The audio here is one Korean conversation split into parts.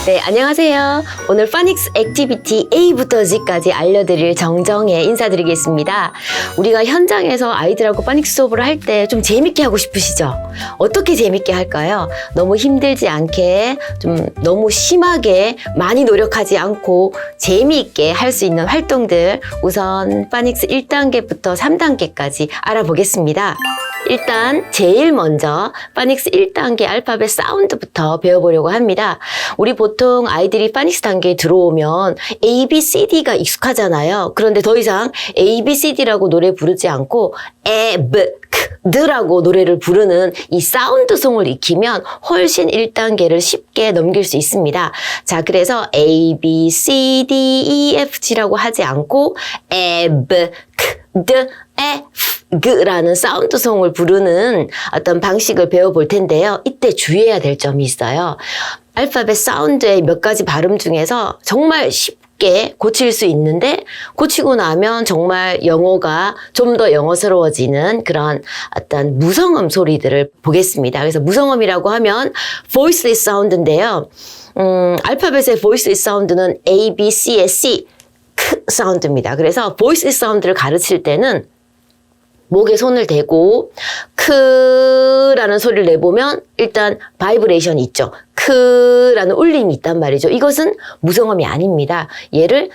네, 안녕하세요. 오늘 파닉스 액티비티 A부터 G까지 알려드릴 정정에 인사드리겠습니다. 우리가 현장에서 아이들하고 파닉스 수업을 할 때 좀 재밌게 하고 싶으시죠? 어떻게 재밌게 할까요? 너무 힘들지 않게, 좀 너무 심하게 많이 노력하지 않고 재미있게 할 수 있는 활동들, 우선 파닉스 1단계부터 3단계까지 알아보겠습니다. 일단 제일 먼저 파닉스 1단계 알파벳 사운드부터 배워보려고 합니다. 우리 보통 아이들이 파닉스 단계에 들어오면 A, B, C, D가 익숙하잖아요. 그런데 더 이상 A, B, C, D라고 노래 부르지 않고 에, B, K, D라고 노래를 부르는 이 사운드송을 익히면 훨씬 1단계를 쉽게 넘길 수 있습니다. 자, 그래서 A, B, C, D, E, F, G라고 하지 않고 에, B, K, D, F, G라는 사운드송을 부르는 어떤 방식을 배워볼 텐데요. 이때 주의해야 될 점이 있어요. 알파벳 사운드의 몇 가지 발음 중에서 정말 쉽게 고칠 수 있는데 고치고 나면 정말 영어가 좀 더 영어스러워지는 그런 어떤 무성음 소리들을 보겠습니다. 그래서 무성음이라고 하면 voiceless 사운드인데요. 알파벳의 voiceless 사운드는 A, B, C의 C, K 사운드입니다. 그래서 voiceless 사운드를 가르칠 때는 목에 손을 대고 크라는 소리를 내보면 일단 바이브레이션이 있죠. 크라는 울림이 있단 말이죠. 이것은 무성음이 아닙니다. 얘를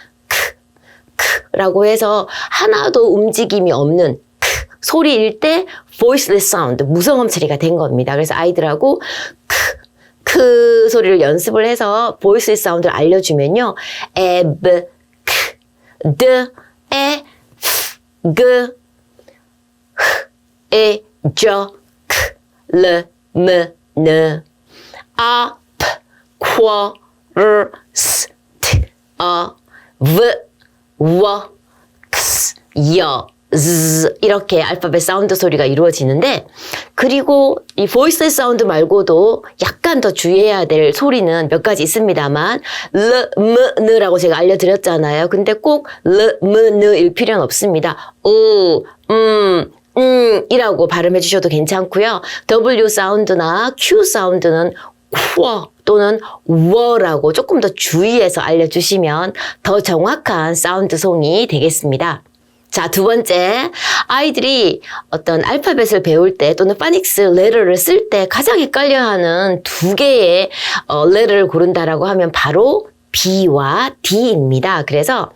크라고 해서 하나도 움직임이 없는 소리일 때 voiceless sound, 무성음 처리가 된 겁니다. 그래서 아이들하고 크 소리를 연습을 해서 voiceless 사운드를 알려주면요. 에, b, k, d, 에, g, 에, 저, 크, 르, 무, 느, 아, 프, 코, 르, 스, 트, 어, 브, 워, 크스, 여, 즈 이렇게 알파벳 사운드 소리가 이루어지는데 그리고 이 voiceless 사운드 말고도 약간 더 주의해야 될 소리는 몇 가지 있습니다만 르, 무, 느라고 제가 알려드렸잖아요. 근데 꼭 르, 무, 느일 필요는 없습니다. 우, 이라고 발음해 주셔도 괜찮고요. W 사운드나 Q 사운드는 쿼 또는 워라고 조금 더 주의해서 알려주시면 더 정확한 사운드송이 되겠습니다. 자, 두 번째, 아이들이 어떤 알파벳을 배울 때 또는 파닉스 레터를 쓸 때 가장 헷갈려하는 두 개의 레터를 고른다라고 하면 바로 B와 D입니다. 그래서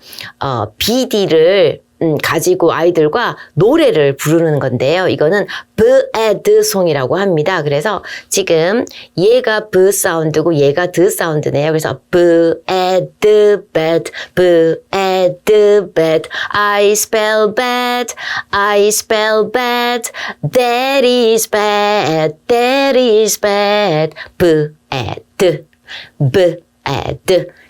B, D를 가지고 아이들과 노래를 부르는 건데요. 이거는 브에드 송이라고 합니다. 그래서 지금 얘가 브 사운드고 얘가 드 사운드네요. 그래서 브에드 bad, 브에드 bad, I spell bad, I spell bad, that is bad, that is bad, 브에드, bad.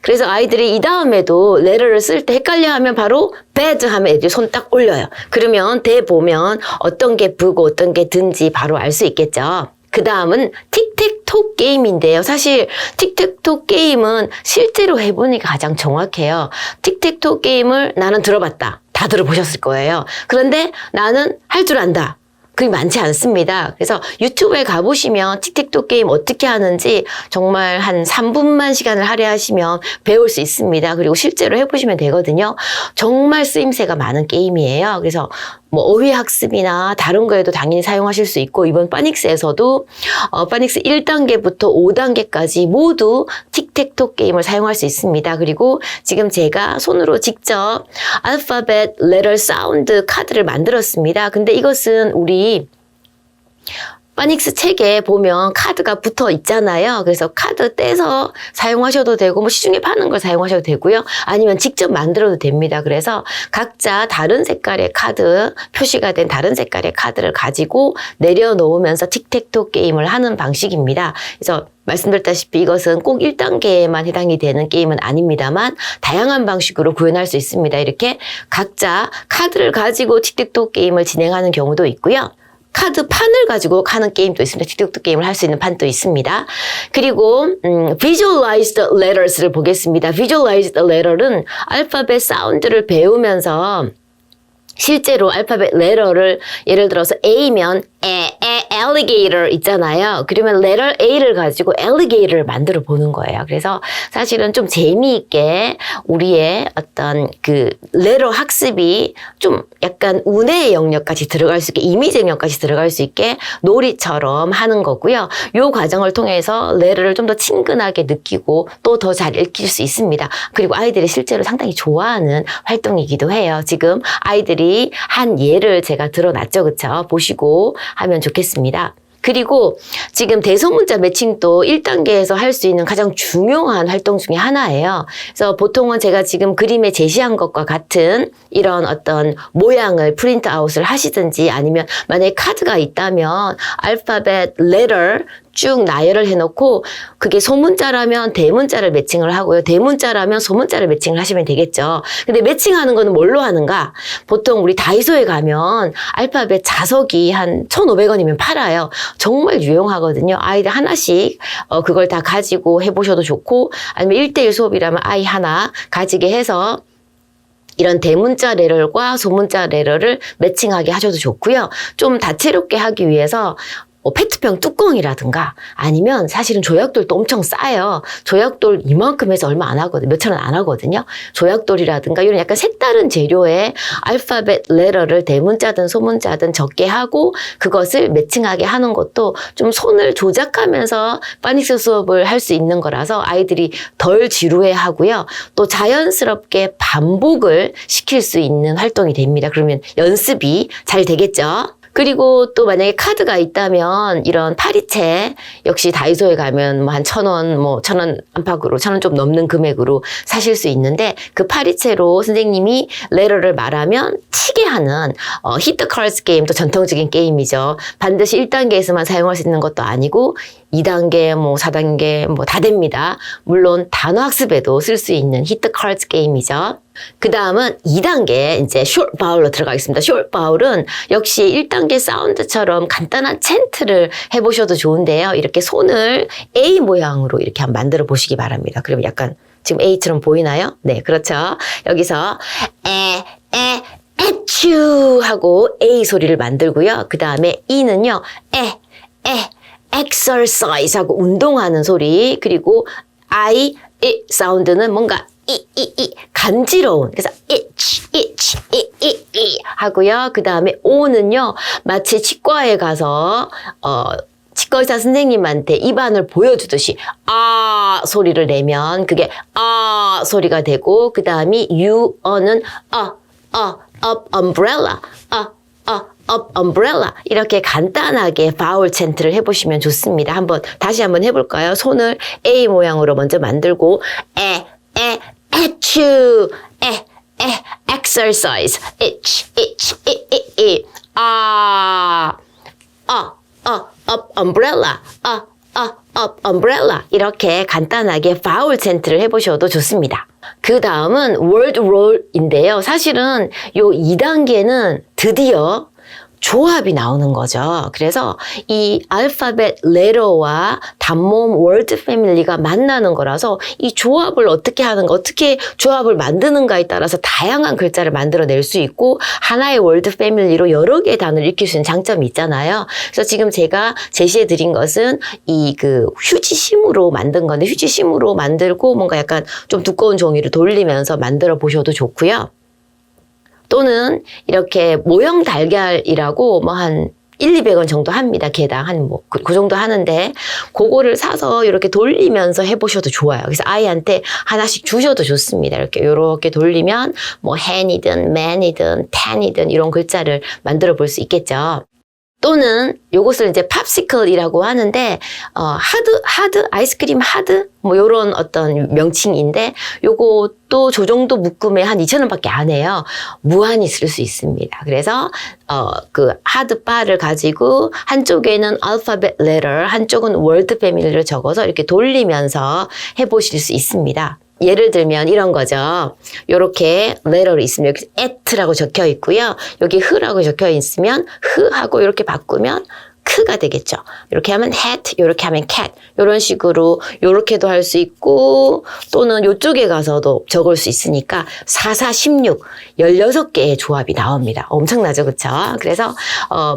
그래서 아이들이 이 다음에도 레터를 쓸 때 헷갈려하면 바로 bad 하면 애들이 손 딱 올려요. 그러면 대 보면 어떤 게 부고 어떤 게 든지 바로 알 수 있겠죠. 그 다음은 틱택톡 게임인데요. 사실 틱택톡 게임은 실제로 해보니까 가장 정확해요. 틱택톡 게임을 나는 들어봤다. 다 들어보셨을 거예요. 그런데 나는 할 줄 안다. 그게 많지 않습니다. 그래서 유튜브에 가보시면 틱택톡 게임 어떻게 하는지 정말 한 3분만 시간을 할애하시면 배울 수 있습니다. 그리고 실제로 해보시면 되거든요. 정말 쓰임새가 많은 게임이에요. 그래서 뭐 어휘 학습이나 다른 거에도 당연히 사용하실 수 있고 이번 파닉스에서도 파닉스 1단계부터 5단계까지 모두 틱택톡 게임을 사용할 수 있습니다. 그리고 지금 제가 손으로 직접 알파벳 레터 사운드 카드를 만들었습니다. 근데 이것은 우리 파닉스 책에 보면 카드가 붙어 있잖아요. 그래서 카드 떼서 사용하셔도 되고 뭐 시중에 파는 걸 사용하셔도 되고요. 아니면 직접 만들어도 됩니다. 그래서 각자 다른 색깔의 카드, 표시가 된 다른 색깔의 카드를 가지고 내려놓으면서 틱택톡 게임을 하는 방식입니다. 그래서 말씀드렸다시피 이것은 꼭 1단계에만 해당이 되는 게임은 아닙니다만 다양한 방식으로 구현할 수 있습니다. 이렇게 각자 카드를 가지고 틱택톡 게임을 진행하는 경우도 있고요. 카드 판을 가지고 하는 게임도 있습니다. 틱톡 게임을 할 수 있는 판도 있습니다. 그리고 Visualize the Letters를 보겠습니다. Visualize the Letter은 알파벳 사운드를 배우면서 실제로 알파벳 letter를 예를 들어서 A면 alligator 있잖아요. 그러면 letter A를 가지고 alligator를 만들어 보는 거예요. 그래서 사실은 좀 재미있게 우리의 어떤 그 letter 학습이 좀 약간 운의 영역까지 들어갈 수 있게, 이미지 영역까지 들어갈 수 있게 놀이처럼 하는 거고요. 요 과정을 통해서 letter를 좀 더 친근하게 느끼고 또 더 잘 읽힐 수 있습니다. 그리고 아이들이 실제로 상당히 좋아하는 활동이기도 해요. 지금 아이들이 한 예를 제가 들어놨죠. 그쵸? 보시고 하면 좋겠습니다. 그리고 지금 대소문자 매칭도 1단계에서 할 수 있는 가장 중요한 활동 중에 하나예요. 그래서 보통은 제가 지금 그림에 제시한 것과 같은 이런 어떤 모양을 프린트 아웃을 하시든지 아니면 만약에 카드가 있다면 알파벳 letter 쭉 나열을 해놓고 그게 소문자라면 대문자를 매칭을 하고요. 대문자라면 소문자를 매칭을 하시면 되겠죠. 근데 매칭하는 거는 뭘로 하는가? 보통 우리 다이소에 가면 알파벳 자석이 한 1,500원이면 팔아요. 정말 유용하거든요. 아이들 하나씩 그걸 다 가지고 해보셔도 좋고 아니면 1:1 수업이라면 아이 하나 가지게 해서 이런 대문자 레럴과 소문자 레럴을 매칭하게 하셔도 좋고요. 좀 다채롭게 하기 위해서 페트병 뚜껑이라든가 아니면 사실은 조약돌도 엄청 싸요. 조약돌 이만큼 해서 얼마 안 하거든요. 몇천 원 안 하거든요. 조약돌이라든가 이런 약간 색다른 재료의 알파벳 레터를 대문자든 소문자든 적게 하고 그것을 매칭하게 하는 것도 좀 손을 조작하면서 파닉스 수업을 할 수 있는 거라서 아이들이 덜 지루해 하고요. 또 자연스럽게 반복을 시킬 수 있는 활동이 됩니다. 그러면 연습이 잘 되겠죠. 그리고 또 만약에 카드가 있다면 이런 파리채 역시 다이소에 가면 뭐 한 1,000원, 뭐 1,000원 안팎으로 1,000원 좀 넘는 금액으로 사실 수 있는데 그 파리채로 선생님이 레터를 말하면 치게 하는 Hit the Cards 게임도 전통적인 게임이죠. 반드시 1단계에서만 사용할 수 있는 것도 아니고 2단계, 뭐 4단계 뭐 다 됩니다. 물론 단어 학습에도 쓸 수 있는 Hit the Cards 게임이죠. 그 다음은 2단계 이제 short vowel로 들어가겠습니다. short vowel은 역시 1단계 사운드처럼 간단한 챈트를 해보셔도 좋은데요. 이렇게 손을 A 모양으로 이렇게 한번 만들어 보시기 바랍니다. 그러면 약간 지금 A처럼 보이나요? 네, 그렇죠. 여기서 에츄 하고 A 소리를 만들고요. 그 다음에 E는요. exercise 하고 운동하는 소리, 그리고 I 사운드는 뭔가 간지러운, 그래서 itch 하고요. 그 다음에 O는요, 마치 치과에 가서 치과의사 선생님한테 입안을 보여주듯이 아 소리를 내면 그게 아 소리가 되고, 그 다음에 U는 up umbrella, up umbrella 이렇게 간단하게 바울 챈트를 해보시면 좋습니다. 다시 한번 해볼까요? 손을 A 모양으로 먼저 만들고 에츄 exercise itch up umbrella up umbrella 이렇게 간단하게 바울 챈트를 해보셔도 좋습니다. 그 다음은 word roll인데요. 사실은 요 2단계는 드디어 조합이 나오는 거죠. 그래서 이 알파벳 레터와 단모음 월드 패밀리가 만나는 거라서 이 조합을 어떻게 하는가, 어떻게 조합을 만드는가에 따라서 다양한 글자를 만들어낼 수 있고 하나의 월드 패밀리로 여러 개의 단어를 익힐 수 있는 장점이 있잖아요. 그래서 지금 제가 제시해 드린 것은 이 그 휴지심으로 만든 건데 휴지심으로 만들고 뭔가 약간 좀 두꺼운 종이를 돌리면서 만들어 보셔도 좋고요. 또는 이렇게 모형 달걀이라고 뭐 한 100-200원 정도 합니다. 개당 한 뭐 그 정도 하는데 그거를 사서 이렇게 돌리면서 해보셔도 좋아요. 그래서 아이한테 하나씩 주셔도 좋습니다. 이렇게 돌리면 뭐 hand이든 man이든 tan이든 이런 글자를 만들어 볼 수 있겠죠. 또는 요것을 이제 팝시클이라고 하는데 하드 아이스크림 하드 뭐 요런 어떤 명칭인데 요것도 저 정도 묶음에 한 2,000원밖에 안 해요. 무한히 쓸 수 있습니다. 그래서 그 하드 바를 가지고 한쪽에는 알파벳 레터, 한쪽은 월드 패밀리를 적어서 이렇게 돌리면서 해보실 수 있습니다. 예를 들면 이런 거죠. 요렇게 letter이 있으면 여기 at라고 적혀 있고요. 여기 흐라고 적혀 있으면 흐하고 이렇게 바꾸면 크 크가 되겠죠. 이렇게 하면 hat, 이렇게 하면 cat. 이런 식으로 이렇게도 할 수 있고 또는 이쪽에 가서도 적을 수 있으니까 4, 4, 16, 16개의 조합이 나옵니다. 엄청나죠, 그쵸? 그래서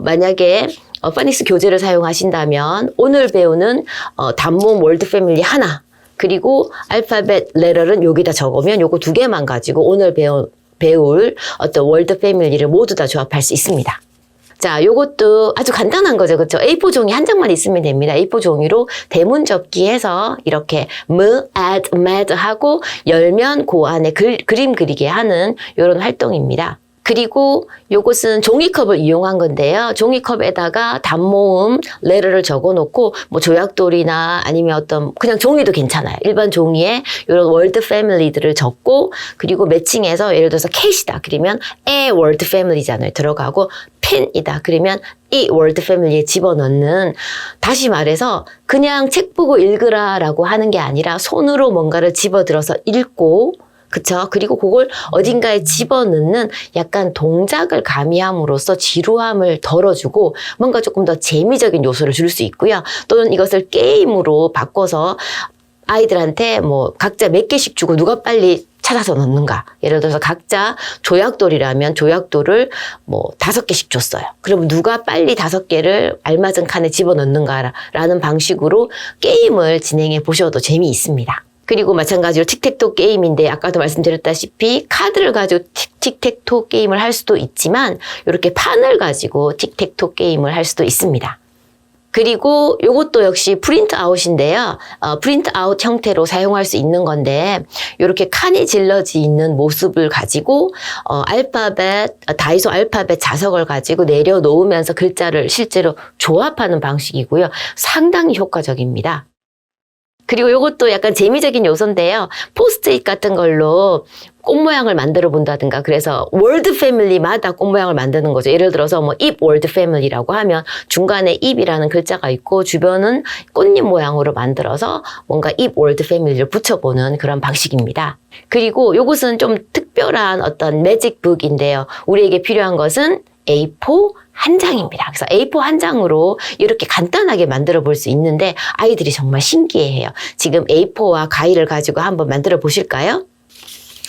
만약에 파닉스 교재를 사용하신다면 오늘 배우는 단모음 월드 패밀리 하나 그리고 알파벳 레터는 여기다 적으면 요거 2개만 가지고 오늘 배울 어떤 월드 패밀리를 모두 다 조합할 수 있습니다. 자, 요것도 아주 간단한 거죠. 그렇죠? A4 종이 한 장만 있으면 됩니다. A4 종이로 대문 접기해서 이렇게 add, mad 하고 열면 그 안에 그림 그리게 하는 이런 활동입니다. 그리고 요것은 종이컵을 이용한 건데요. 종이컵에다가 단모음 레터를 적어놓고 뭐 조약돌이나 아니면 어떤 그냥 종이도 괜찮아요. 일반 종이에 이런 월드 패밀리들을 적고 그리고 매칭해서 예를 들어서 캣이다. 그러면 a 월드 패밀리잖아요. 들어가고 펜이다. 그러면 이 월드 패밀리에 집어넣는 다시 말해서 그냥 책 보고 읽으라라고 하는 게 아니라 손으로 뭔가를 집어들어서 읽고 그쵸? 그리고 그걸 어딘가에 집어넣는 약간 동작을 가미함으로써 지루함을 덜어주고 뭔가 조금 더 재미적인 요소를 줄 수 있고요. 또는 이것을 게임으로 바꿔서 아이들한테 뭐 각자 몇 개씩 주고 누가 빨리 찾아서 넣는가. 예를 들어서 각자 조약돌이라면 조약돌을 뭐 5개씩 줬어요. 그러면 누가 빨리 5개를 알맞은 칸에 집어넣는가라는 방식으로 게임을 진행해 보셔도 재미있습니다. 그리고 마찬가지로 틱택토 게임인데 아까도 말씀드렸다시피 카드를 가지고 틱택토 게임을 할 수도 있지만 이렇게 판을 가지고 틱택토 게임을 할 수도 있습니다. 그리고 이것도 역시 프린트아웃인데요. 프린트아웃 형태로 사용할 수 있는 건데 이렇게 칸이 질러져 있는 모습을 가지고 다이소 알파벳 자석을 가지고 내려놓으면서 글자를 실제로 조합하는 방식이고요. 상당히 효과적입니다. 그리고 이것도 약간 재미적인 요소인데요. 포스트잇 같은 걸로 꽃 모양을 만들어 본다든가 그래서 월드 패밀리마다 꽃 모양을 만드는 거죠. 예를 들어서 뭐 잎 월드 패밀리라고 하면 중간에 잎이라는 글자가 있고 주변은 꽃잎 모양으로 만들어서 뭔가 잎 월드 패밀리를 붙여보는 그런 방식입니다. 그리고 이것은 좀 특별한 어떤 매직북인데요. 우리에게 필요한 것은 A4 한 장입니다. 그래서 A4 한 장으로 이렇게 간단하게 만들어 볼 수 있는데 아이들이 정말 신기해해요. 지금 A4와 가위를 가지고 한번 만들어 보실까요?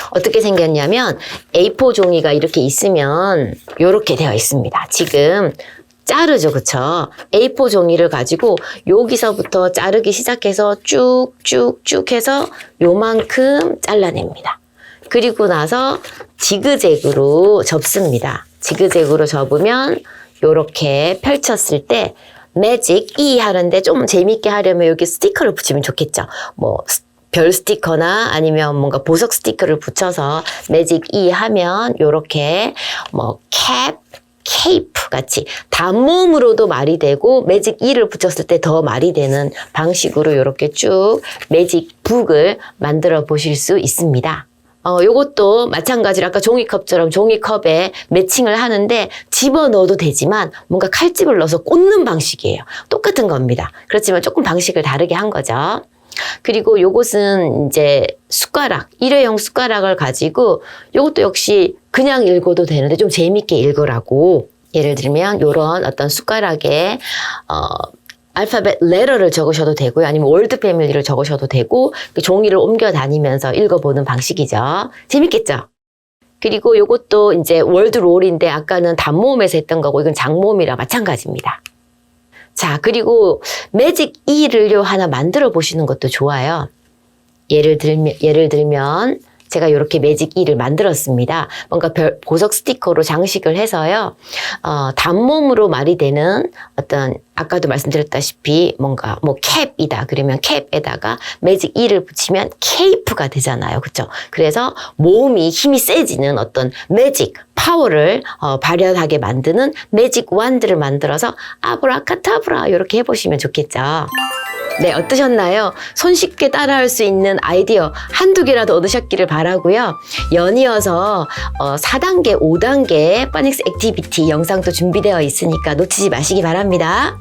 어떻게 생겼냐면 A4 종이가 이렇게 있으면 이렇게 되어 있습니다. 지금 자르죠, 그쵸? A4 종이를 가지고 여기서부터 자르기 시작해서 쭉쭉쭉 해서 요만큼 잘라냅니다. 그리고 나서 지그재그로 접습니다. 지그재그로 접으면 이렇게 펼쳤을 때 매직 E 하는데 좀 재밌게 하려면 여기 스티커를 붙이면 좋겠죠. 뭐 별 스티커나 아니면 뭔가 보석 스티커를 붙여서 매직 E 하면 이렇게 뭐 캡, 케이프 같이 단모음으로도 말이 되고 매직 E를 붙였을 때 더 말이 되는 방식으로 이렇게 쭉 매직 북을 만들어 보실 수 있습니다. 요것도 마찬가지로 아까 종이컵처럼 종이컵에 매칭을 하는데 집어넣어도 되지만 뭔가 칼집을 넣어서 꽂는 방식이에요. 똑같은 겁니다. 그렇지만 조금 방식을 다르게 한 거죠. 그리고 요것은 이제 숟가락, 일회용 숟가락을 가지고 요것도 역시 그냥 읽어도 되는데 좀 재밌게 읽으라고 예를 들면 요런 어떤 숟가락에 알파벳 레터를 적으셔도 되고요. 아니면 월드 패밀리를 적으셔도 되고 종이를 옮겨 다니면서 읽어보는 방식이죠. 재밌겠죠? 그리고 요것도 이제 월드 롤인데 아까는 단모음에서 했던 거고 이건 장모음이라 마찬가지입니다. 자, 그리고 매직 E를요 하나 만들어 보시는 것도 좋아요. 예를 들면 제가 이렇게 매직 E를 만들었습니다. 뭔가 보석 스티커로 장식을 해서요. 단모음으로 말이 되는 어떤 아까도 말씀드렸다시피 뭔가 뭐 캡이다 그러면 캡에다가 매직 E를 붙이면 케이프가 되잖아요. 그렇죠? 그래서 모음이 힘이 세지는 어떤 매직 파워를 발현하게 만드는 매직 완드를 만들어서 아브라카타브라 이렇게 해보시면 좋겠죠. 네, 어떠셨나요? 손쉽게 따라할 수 있는 아이디어 한두 개라도 얻으셨기를 바라고요. 연이어서 4단계, 5단계 파닉스 액티비티 영상도 준비되어 있으니까 놓치지 마시기 바랍니다.